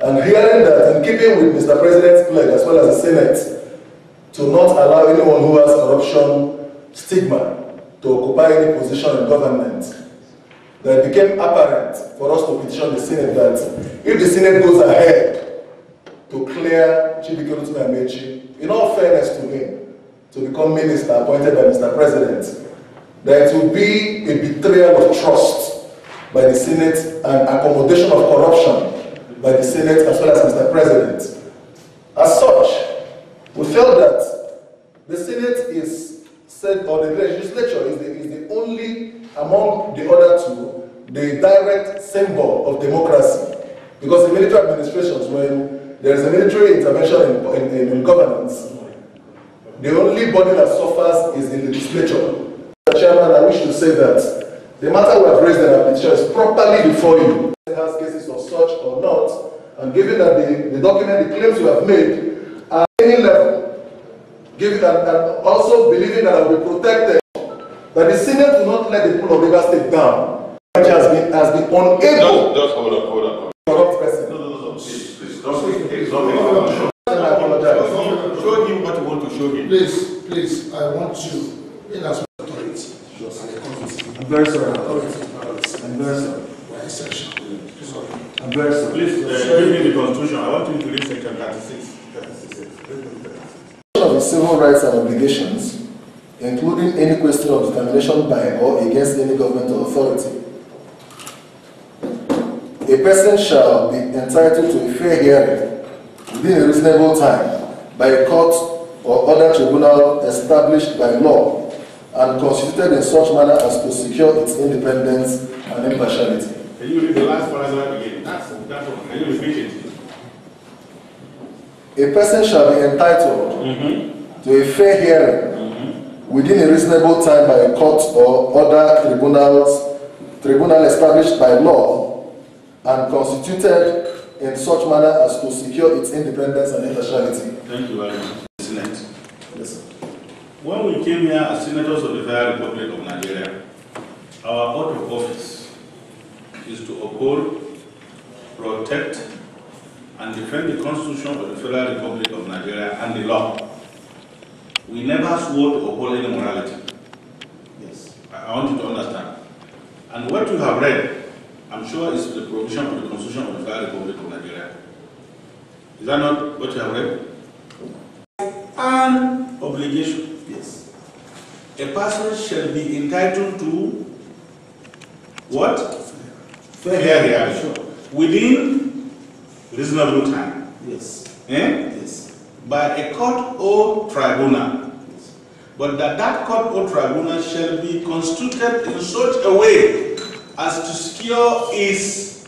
And hearing that, in keeping with Mr. President's pledge as well as the Senate, to not allow anyone who has corruption stigma to occupy any position in government, that it became apparent for us to petition the Senate that if the Senate goes ahead to clear Rotimi Amaechi, in all fairness to him, to become minister appointed by Mr. President, that it will be a betrayal of trust by the Senate and accommodation of corruption by the Senate as well as Mr. President. As such, we felt that the Senate is said, or the legislature is the only among the other two, the direct symbol of democracy. Because in military administrations, when there is a military intervention in governance, the only body that suffers is the legislature. Mr. Chairman, I wish to say that the matter we have raised in our petition is properly before you. Has cases of such or not, and given that the document, the claims you have made are at any level, given and also believing that I will be protected, that the Senate will not let the people of Rivers State down, which has been unable. Just hold on. Corrupt president. No, please, don't. I apologize. Show him what you want to show him. Please, I want you in as authority. I'm very sorry. I'm very sorry. I'm very sorry. Please, give me the Constitution. I want you to read section 36. Of the civil rights and obligations, including any question of determination by or against any government or authority. A person shall be entitled to a fair hearing within a reasonable time by a court or other tribunal established by law and constituted in such manner as to secure its independence and impartiality. Can you read the last paragraph again? That's one. Can you repeat it? A person shall be entitled to a fair hearing within a reasonable time by a court or other tribunal established by law and constituted in such manner as to secure its independence and impartiality. Thank you very much. Senate. Yes, sir. When we came here as senators of the Federal Republic of Nigeria, our oath of office is to uphold, protect, and defend the Constitution of the Federal Republic of Nigeria and the law. We never swore to uphold any morality. Yes, I want you to understand. And what you have read, I'm sure is the provision of the Constitution of the Federal Republic of Nigeria. Is that not what you have read? An obligation. Yes. A person shall be entitled to what? Fair hearing. Sure. Within reasonable time. Yes. Yes. By a court or tribunal. Yes. But that court or tribunal shall be constituted in such a way as to secure its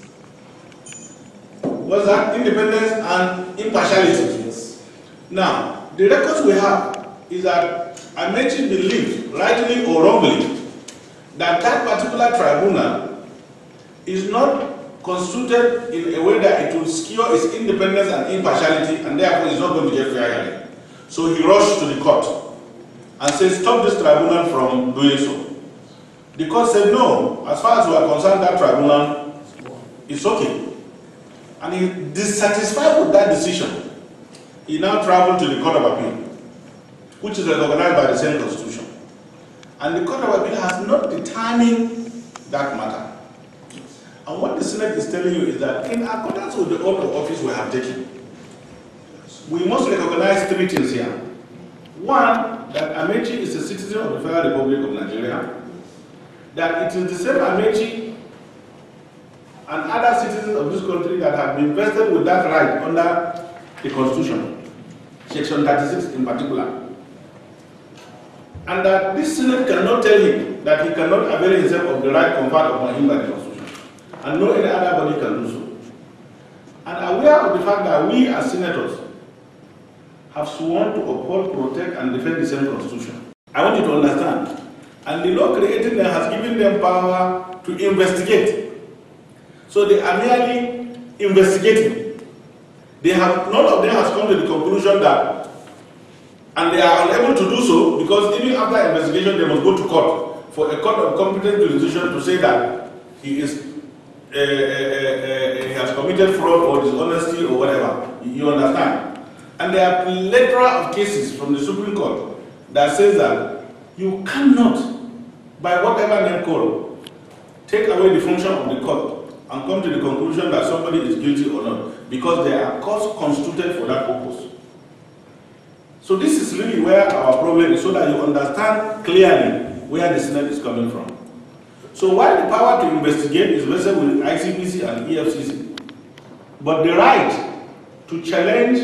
independence and impartiality. Yes. Now, the records we have is that Amaechi believed, rightly or wrongly, that particular tribunal is not constituted in a way that it will secure its independence and impartiality, and therefore is not going to get fair hearing. So he rushed to the court and said, stop this tribunal from doing so. The court said, no, as far as we are concerned, that tribunal is okay. And he, dissatisfied with that decision, he now traveled to the Court of Appeal, which is recognized by the same Constitution. And the Court of Appeal has not determined that matter. And And what the Senate is telling you is that in accordance with the oath of office we have taken, we must recognize three things here. One, that Amaechi is a citizen of the Federal Republic of Nigeria, that it is the same Amaechi and other citizens of this country that have been vested with that right under the Constitution, Section 36 in particular. And that this Senate cannot tell him that he cannot avail himself of the right conferred upon him by the Constitution, and no any other body can do so. And aware of the fact that we as senators have sworn to uphold, protect, and defend the same Constitution. I want you to understand. And the law creating them has given them power to investigate. So they are merely investigating. They have, none of them has come to the conclusion that, and they are unable to do so because even after investigation they must go to court for a court of competent jurisdiction to say that he is he has committed fraud or dishonesty or whatever. You understand? And there are plethora of cases from the Supreme Court that says that you cannot, by whatever name called, take away the function of the court and come to the conclusion that somebody is guilty or not, because there are courts constituted for that purpose. So this is really where our problem is, so that you understand clearly where the Senate is coming from. So while the power to investigate is vested with ICPC and EFCC, but the right to challenge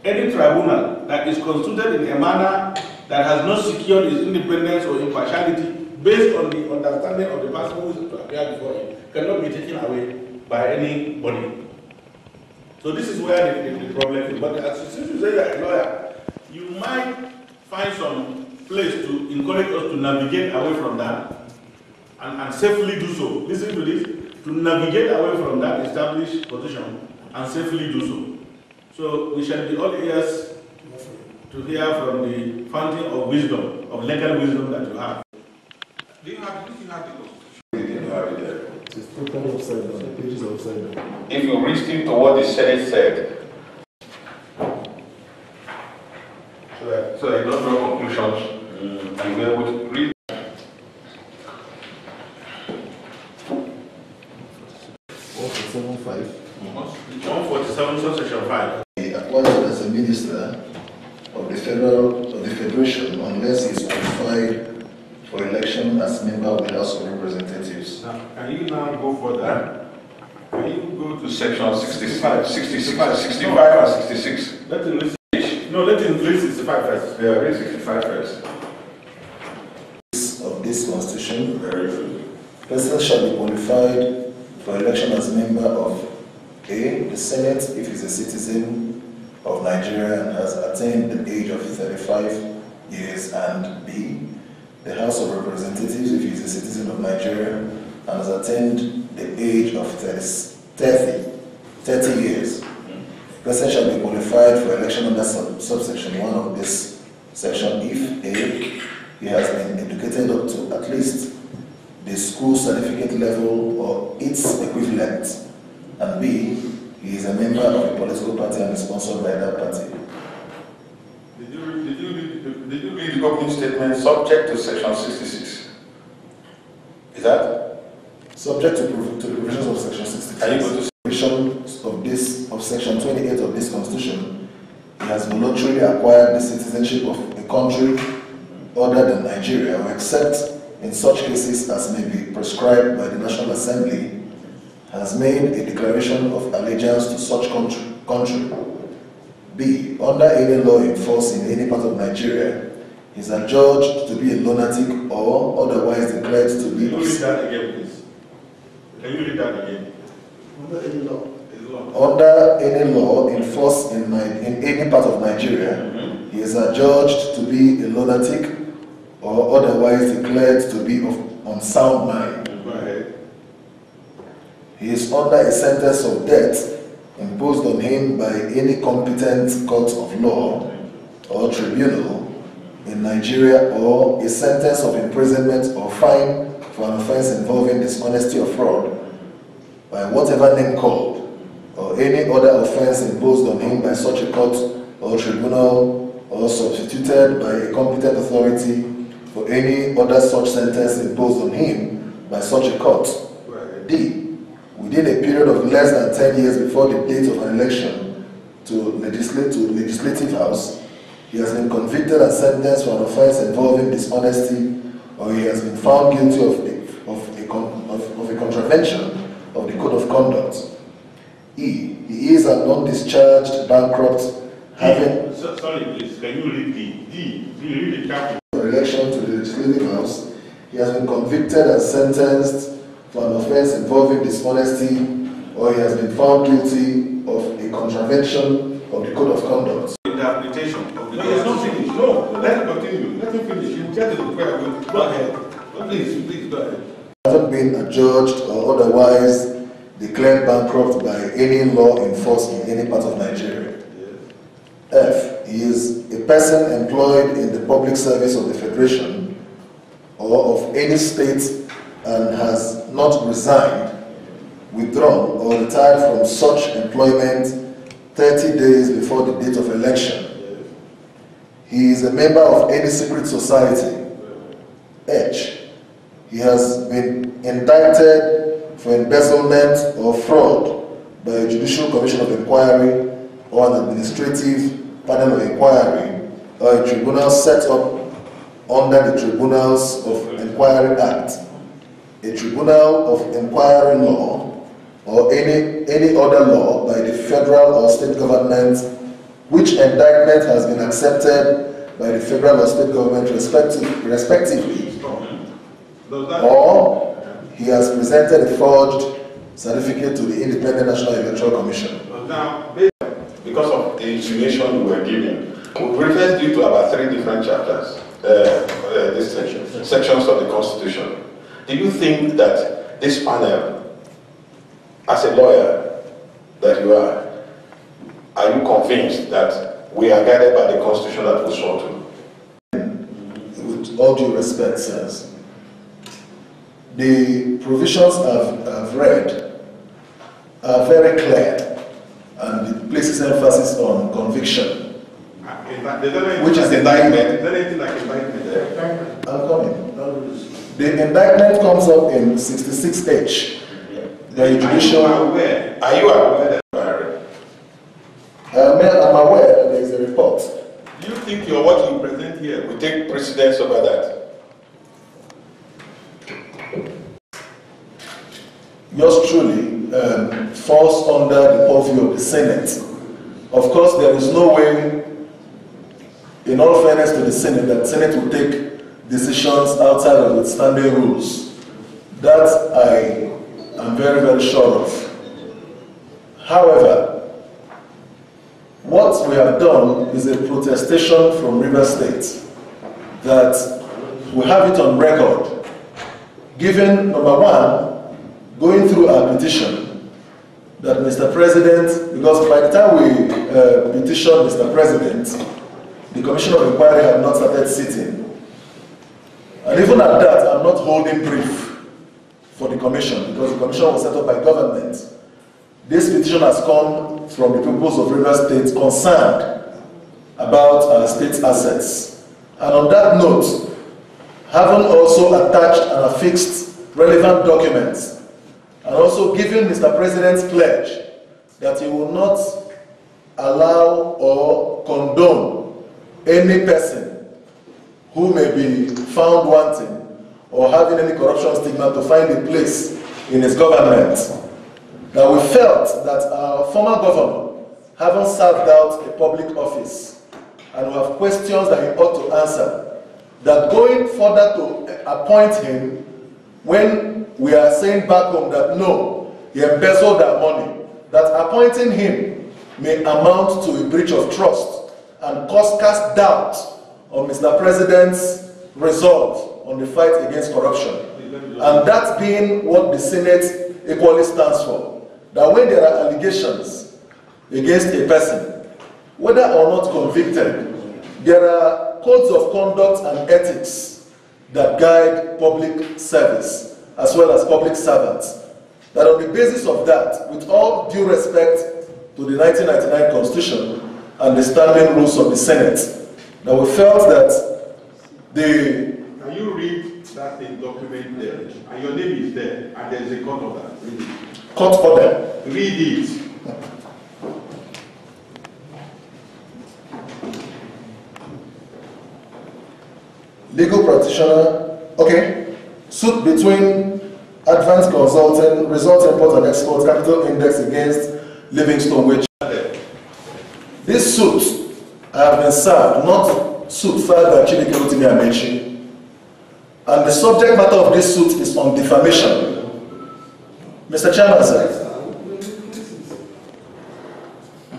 any tribunal that is constituted in a manner that has not secured its independence or impartiality based on the understanding of the person who is to appear before it cannot be taken away by anybody. So this is where the problem is. But as since you say that a lawyer, you might find some place to encourage us to navigate away from that and safely do so. Listen to this, to navigate away from that established position and safely do so. So we shall be all ears to hear from the fountain of wisdom, of legal wisdom that you have. Do you have the Constitution? We didn't have it there. It's totally upside down. The pages are upside down. If you listen to what the Senate said, so I don't draw conclusions, and we would read. 147, subsection 5. Appointed as a minister of the Federation unless he is qualified for election as member of the House of Representatives. Now, can you now go further? Can you go to section 65, 65 and 66? Let him listen. No, let him read 65 first. Yeah, read 65 first. Of this Constitution, President shall be qualified for election as member of A, the Senate if he is a citizen of Nigeria and has attained the age of 35 years, and B, the House of Representatives if he is a citizen of Nigeria and has attained the age of 30 years. President shall be qualified for election under subsection 1 of this section if A, he has been educated up to at least the school certificate level or its equivalent, and B, he is a member of a political party and is sponsored by that party. Did you read the opening statement subject to section 66? Is that? Subject to the provisions of section 66. Can you go to provisions of section 28 of this Constitution, he has voluntarily acquired the citizenship of a country other than Nigeria, or except in such cases as may be prescribed by the National Assembly, has made a declaration of allegiance to such country. B, under any law in force in any part of Nigeria, is adjudged to be a lunatic or otherwise declared to be... Can you read that again, please? Can you read that again? Under any law. Under any law in force in any part of Nigeria, he is adjudged to be a lunatic or otherwise declared to be of unsound mind. Go ahead. He is under a sentence of death imposed on him by any competent court of law or tribunal in Nigeria, or a sentence of imprisonment or fine for an offense involving dishonesty or fraud by whatever name called, or any other offense imposed on him by such a court or tribunal, or substituted by a competent authority for any other such sentence imposed on him by such a court. D, within less than 10 years before the date of an election to Legislative House, he has been convicted and sentenced for an offense involving dishonesty, or he has been found guilty of a contravention of the Code of Conduct. E. He is a non-discharged bankrupt having... Sorry, please, can you read D? Read the chapter. For election to the Legislative House, he has been convicted and sentenced for an offense involving dishonesty, or he has been found guilty of a contravention of the Code of Conduct. Interpretation of the... No, it's not finished. No, let him continue. Let him finish. You get to the point. Go ahead. Oh, please, go ahead. Hasn't been adjudged or otherwise declared bankrupt by any law enforced in any part of Nigeria. F. He is a person employed in the public service of the Federation or of any state and has not resigned, withdrawn, or retired from such employment 30 days before the date of election. He is a member of any secret society. H. He has been indicted for embezzlement or fraud by a Judicial Commission of Inquiry or an administrative panel of inquiry or a tribunal set up under the Tribunals of Inquiry Act, a Tribunal of Inquiry law, or any other law by the federal or state government which indictment has been accepted by the federal or state government respectively, or he has presented a forged certificate to the Independent National Electoral Commission. Now, because of the insinuation you were giving, we referred you to about 3 different chapters, sections of the Constitution. Do you think that this panel, as a lawyer that you are you convinced that we are guided by the Constitution that we swore to? With all due respect, sirs, the provisions I've read are very clear and it places emphasis on conviction, which is indictment. Is there anything like indictment there? I'm coming. The indictment comes up in 66H. The judicial. Are you aware that? I'm aware that there is a report. Do you think what you present here will take precedence over that? Yours truly falls under the purview of the Senate. Of course, there is no way, in all fairness to the Senate, that the Senate will take decisions outside of its standing rules. That I am very, very sure of. However, what we have done is a protestation from River State that we have it on record, given, number one, going through our petition, that Mr. President, because by the time we petitioned Mr. President, the Commission of Inquiry had not started sitting. And even at that, I'm not holding brief for the Commission, because the Commission was set up by government. This petition has come from the peoples of River State concerned about our state's assets. And on that note, having also attached and affixed relevant documents, and also giving Mr. President's pledge that he will not allow or condone any person who may be found wanting or having any corruption stigma to find a place in his government. Now we felt that our former governor, having served out a public office, and we have questions that he ought to answer, that going further to appoint him when we are saying back home that no, he embezzled our money, that appointing him may amount to a breach of trust and cast doubt on Mr. President's resolve on the fight against corruption. And that being what the Senate equally stands for, that when there are allegations against a person, whether or not convicted, there are codes of conduct and ethics that guide public service as well as public servants. That on the basis of that, with all due respect to the 1999 Constitution and the standing rules of the Senate, that we felt that the... Can you read that thing document there, and your name is there, and there is a court order. Read it. Court order. Read it. Legal practitioner. Okay. Suit between Advanced Consulting, Result Import and Export Capital Index against Livingstone, Wechie. This suit have been served, not suit filed by Rotimi Amaechi. And the subject matter of this suit is on defamation. Mr. Chairman, sir.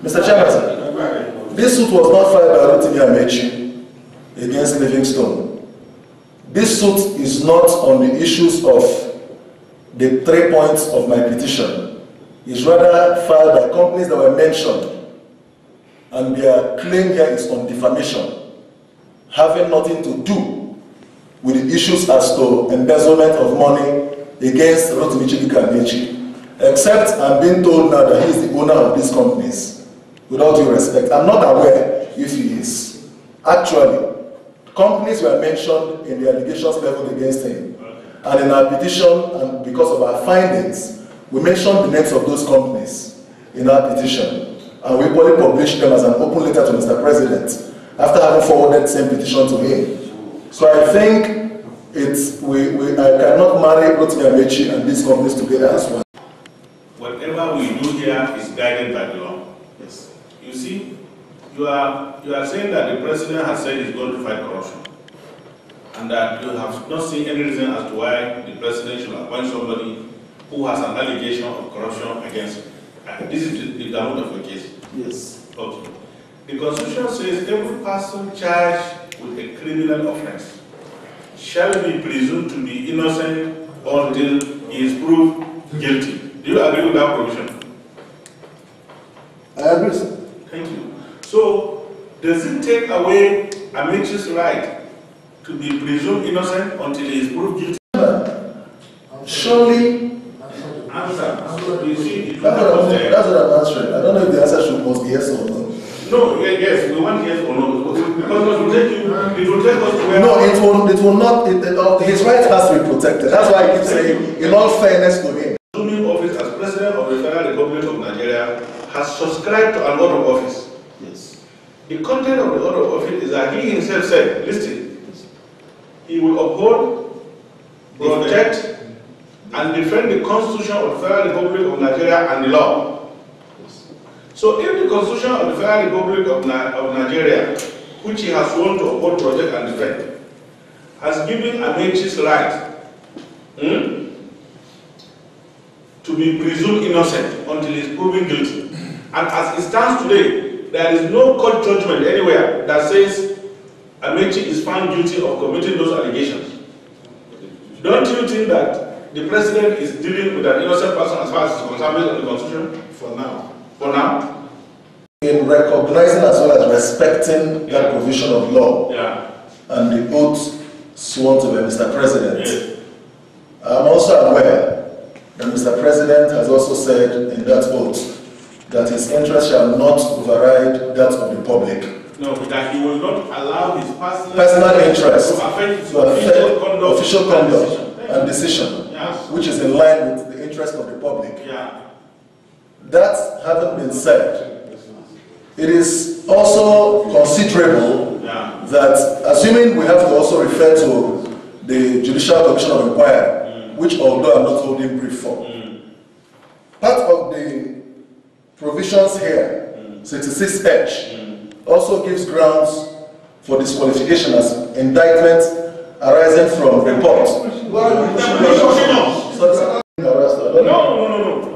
Mr. Chairman, sir. This suit was not filed by Rotimi Amaechi against Livingstone. This suit is not on the issues of the 3 points of my petition. It's rather filed by companies that were mentioned, and their claim here is on defamation, having nothing to do with the issues as to embezzlement of money against Rotimi Amaechi, except I'm being told now that he is the owner of these companies. Without due respect, I'm not aware if he is. Actually, companies were mentioned in the allegations leveled against him. And in our petition, and because of our findings, we mentioned the names of those companies in our petition. And we equally published them as an open letter to Mr. President after having forwarded the same petition to him. So I think I cannot marry Rotimi Amaechi and these companies together as one. Whatever we do here is guided by the law. Yes. You see, you are saying that the president has said he's going to fight corruption, and that you have not seen any reason as to why the president should appoint somebody who has an allegation of corruption against him. This is the ground of your case. Yes. Okay. The Constitution says every person charged with a criminal offense shall be presumed to be innocent until he is proved guilty. Do you agree with that provision? I agree, sir. Thank you. So, does it take away Amaechi's right to be presumed innocent until he is proved guilty? Surely. Answer. You see, That's what I'm answering. I don't know if the answer must be yes or no. No, yes, we want yes or no. Because it will take us to where... No, it will not. His right has to be protected. That's why I keep saying, in all fairness to him. Assuming office as President of the Federal Republic of Nigeria has subscribed to an oath of office. Yes. The content of the oath of office is that he himself said, listen, he will uphold, protect, and defend the Constitution of the Federal Republic of Nigeria and the law. So if the Constitution of the Federal Republic of Nigeria, which he has sworn to uphold, protect, and defend, has given Amaechi's right to be presumed innocent until he is proven guilty. And as it stands today, there is no court judgment anywhere that says Amaechi is found guilty of committing those allegations. Don't you think that the president is dealing with an innocent person as far as it's concerned based on the Constitution? For now. For now? In recognizing as well as respecting that provision of law and the oath sworn to by Mr. President, I'm also aware that Mr. President has also said in that oath that his interest shall not override that of the public. No, that he will not allow his personal interest to affect official conduct and decision, which is in line with the interest of the public. That having been said, it is also considerable that, assuming we have to also refer to the Judicial Commission of Inquiry, which although I'm not holding brief for, part of the provisions here, 66H, also gives grounds for disqualification as indictment arising from report. No.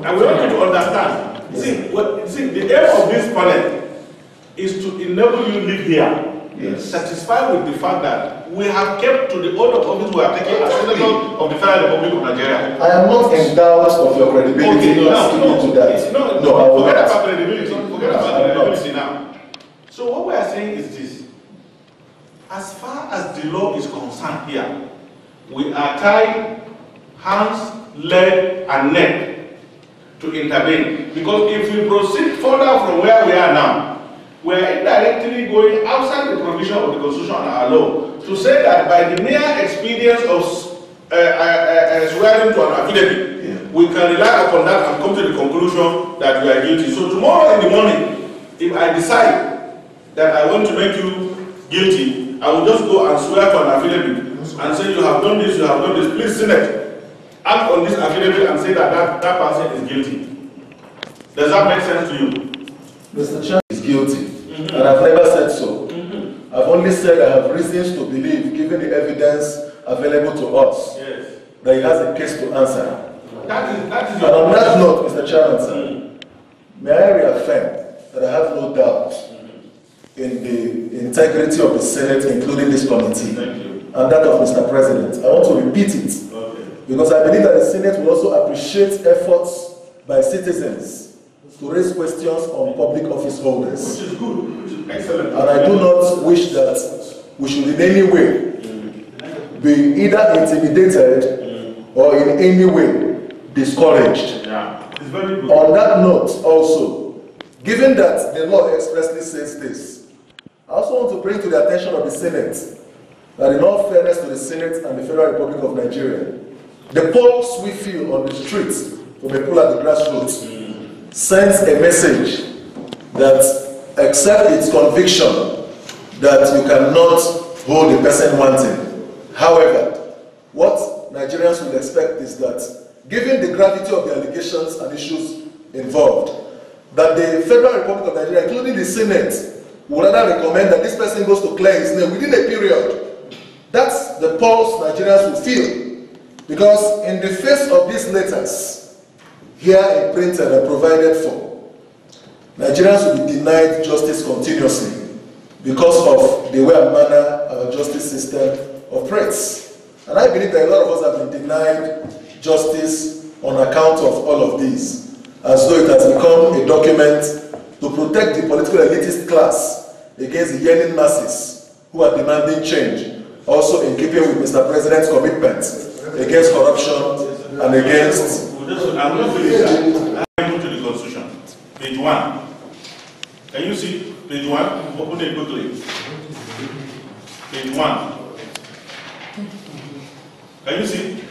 I want you to understand. See, the aim of this panel is to enable you live here, satisfied with the fact that we have kept to the oath of office we are taking as Senator of the Federal Republic of Nigeria. I am not in doubt of your credibility. Okay, forget about credibility. Forget about credibility now. So what we are saying is this: as far as the law is concerned here, we are tied hands, leg, and neck to intervene. Because if we proceed further from where we are now, we are indirectly going outside the provision of the Constitution and our law to say that by the mere expedience of swearing to an affidavit, we can rely upon that and come to the conclusion that you are guilty. So tomorrow in the morning, if I decide that I want to make you guilty, I will just go and swear to an affidavit and say you have done this, you have done this. Please, Senate, act on this affidavit and say that that person is guilty. Does that make sense to you? Mr. Chairman is guilty, and I've never said so. I've only said I have reasons to believe, given the evidence available to us, that he has a case to answer. That is and on that note, Mr. Chairman, sir, may I reaffirm that I have no doubt in the integrity of the Senate, including this committee, and that of Mr. President. I want to repeat it, because I believe that the Senate will also appreciate efforts by citizens to raise questions on public office holders. Which is good, which is excellent. And I do not wish that we should in any way be either intimidated or in any way discouraged. It's very good. On that note also, given that the law expressly says this, I also want to bring to the attention of the Senate that in all fairness to the Senate and the Federal Republic of Nigeria, the pulse we feel on the streets from the people at the grassroots sends a message that except its conviction that you cannot hold a person wanting. However, what Nigerians will expect is that, given the gravity of the allegations and issues involved, that the Federal Republic of Nigeria, including the Senate, will rather recommend that this person goes to clear his name within a period. That's the pulse Nigerians will feel. Because in the face of these letters, here imprinted and provided for, Nigerians will be denied justice continuously because of the way and manner our justice system operates. And I believe that a lot of us have been denied justice on account of all of these, as though it has become a document to protect the political elitist class against the yearning masses who are demanding change, also in keeping with Mr. President's commitment against corruption and against... I'm not finished that. I'm going to the Constitution. Page 1. Can you see page 1? Open it quickly. Page 1. Can you see?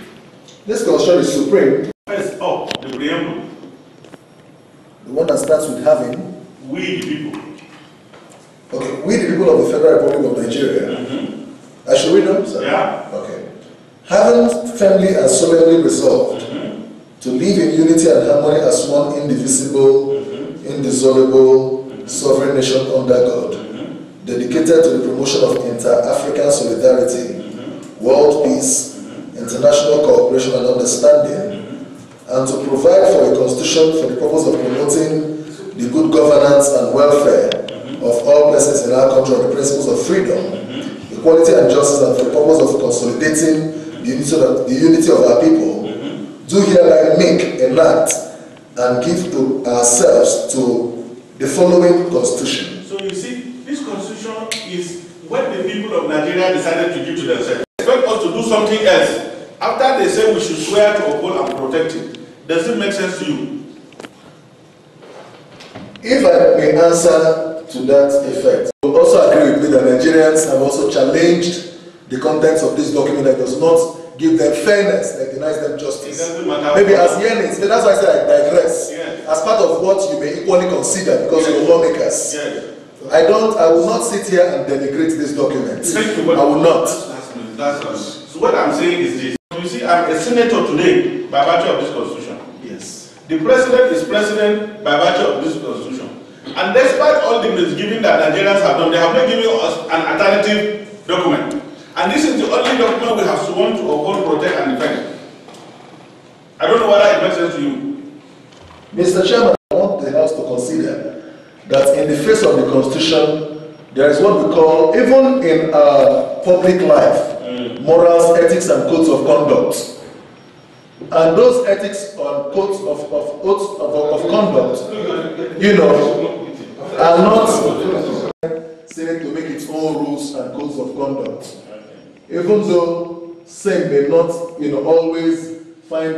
This Constitution is supreme. First up, the preamble. The one that starts with having... We the people. Okay, we the people of the Federal Republic of Nigeria. I should read them, sir? Yeah. Okay. Having firmly and solemnly resolved to live in unity and harmony as one indivisible, indissoluble, sovereign nation under God, dedicated to the promotion of inter-African solidarity, world peace, international cooperation and understanding, and to provide for a constitution for the purpose of promoting the good governance and welfare of all persons in our country on the principles of freedom, equality and justice, and for the purpose of consolidating the unity of our people, do hereby make, enact, and give to ourselves to the following constitution. So you see, this constitution is what the people of Nigeria decided to give to themselves. They expect us to do something else. After they say we should swear to uphold and protect it, does it make sense to you? If I may answer to that effect, I will also agree with me that Nigerians have also challenged the contents of this document that does not give them fairness, that denies them justice. Maybe as yearnings, that's why I said I digress. Yes. As part of what you may equally consider because you're lawmakers. Yes. I will not sit here and denigrate this document. I will not. So what I'm saying is this. You see, I'm a senator today by virtue of this constitution. Yes. The president is president by virtue of this constitution. And despite all the misgiving that Nigerians have done, they have not given us an alternative document. And this is the only document we have sworn to uphold, protect, and defend. I don't know whether it makes sense to you. Mr. Chairman, I want the House to consider that in the face of the Constitution, there is what we call, even in public life, morals, ethics, and codes of conduct. And those ethics and codes of conduct, you know, are not Senate to make its own rules and codes of conduct. Even though same may not, you know, always find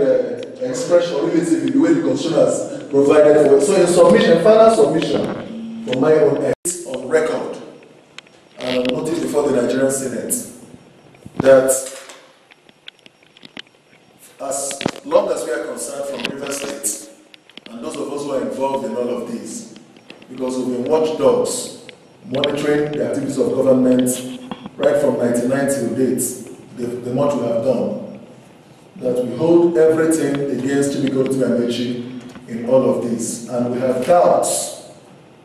expression relative in the way the Constitution has provided for it. So in submission, final submission from my own end, on record, and notice before the Nigerian Senate, that concerned from River State, and those of us who are involved in all of this, because we've been watchdogs, monitoring the activities of government right from 1999 till date, the much we have done, that we hold everything against Rotimi Amaechi in all of this, and we have doubts,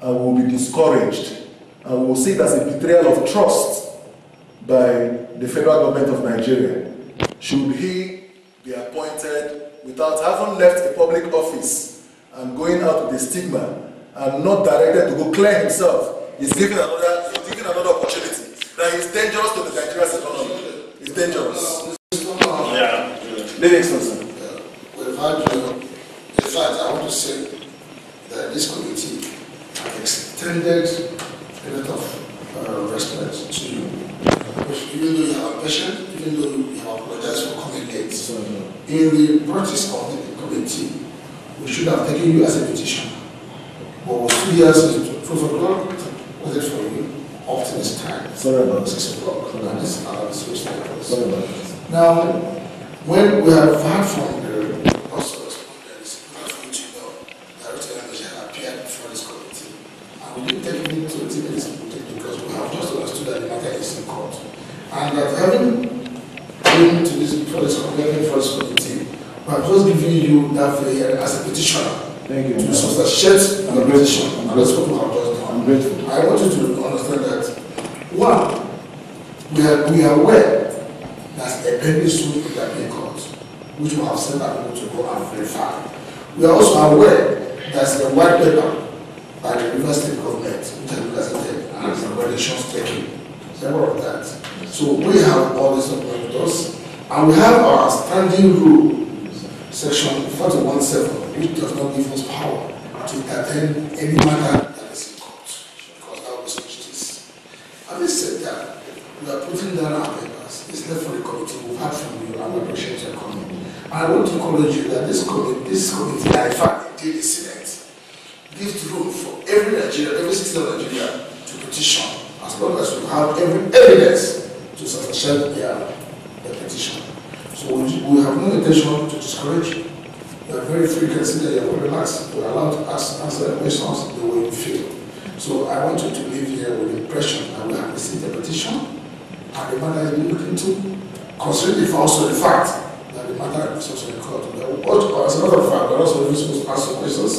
and we will be discouraged, and we will see it as a betrayal of trust by the federal government of Nigeria. Should he be appointed without having left a public office and going out with a stigma and not directed to go clear himself, he's given another opportunity. That is dangerous to the Nigerian economy. It's dangerous. Yeah. Livingstone. In fact, I want to say that this committee has extended a lot of respect to you. Even though you have a patient, even though you have apologized for coming late. In the practice of the committee, we should have taken you as a petition. But was 2 years into 12 o'clock, was it for you up to this time? Sorry about 6 o'clock. And this is another situation. Sorry about that. Now, when we have heard from the also respondents, we have to know that Rotimi Amaechi had appeared before this committee. And we didn't take it to 20 minutes because we have just understood that the matter is in court. And that having been to this committee, we have just given you that prayer as a petitioner. Thank you. To substantiate the petition. And that's what we have just done. I'm grateful. I want you to understand that, one, we are aware that a pending suit in the Appeal Court, which we have sent our people to go and verify. We are also aware that a white paper by the River State government, which has been presented, and some regulations taken. Several of that. So we have all this document with us, and we have our standing rule, section 41.7, which does not give us power to entertain any matter that is in court, because that will be justice. Having said that, we are putting down our papers. It's left for the committee. We've heard from you, and we appreciate your comment. And I want to encourage you that this committee, and in fact, indeed the Senate, gives room for every Nigerian, every citizen of Nigeria to petition, as long as you have every evidence to substantiate their petition. So we have no intention to discourage you. You are very free, you can see that you are very relaxed. You are allowed to answer questions the way you feel. So I want you to leave here with the impression that we have received a petition and the matter has been looked into, considering also the fact that the matter is also in court. As a matter of fact, we are also supposed to ask some questions.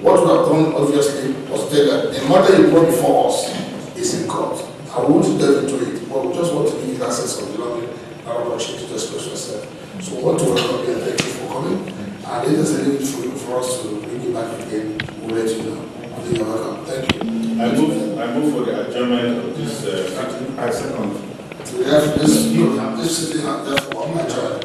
What we have done, obviously, was to tell that the matter you brought before us is in court. I won't delve into it, but we just want to give you that sense of belonging and opportunity to express yourself. So we want to welcome you and thank you for coming. And if there's anything for us to bring you back again, we'll let you know. You're welcome. Thank you. I move for the adjournment of this meeting. I second. So we have this sitting out there for one my job.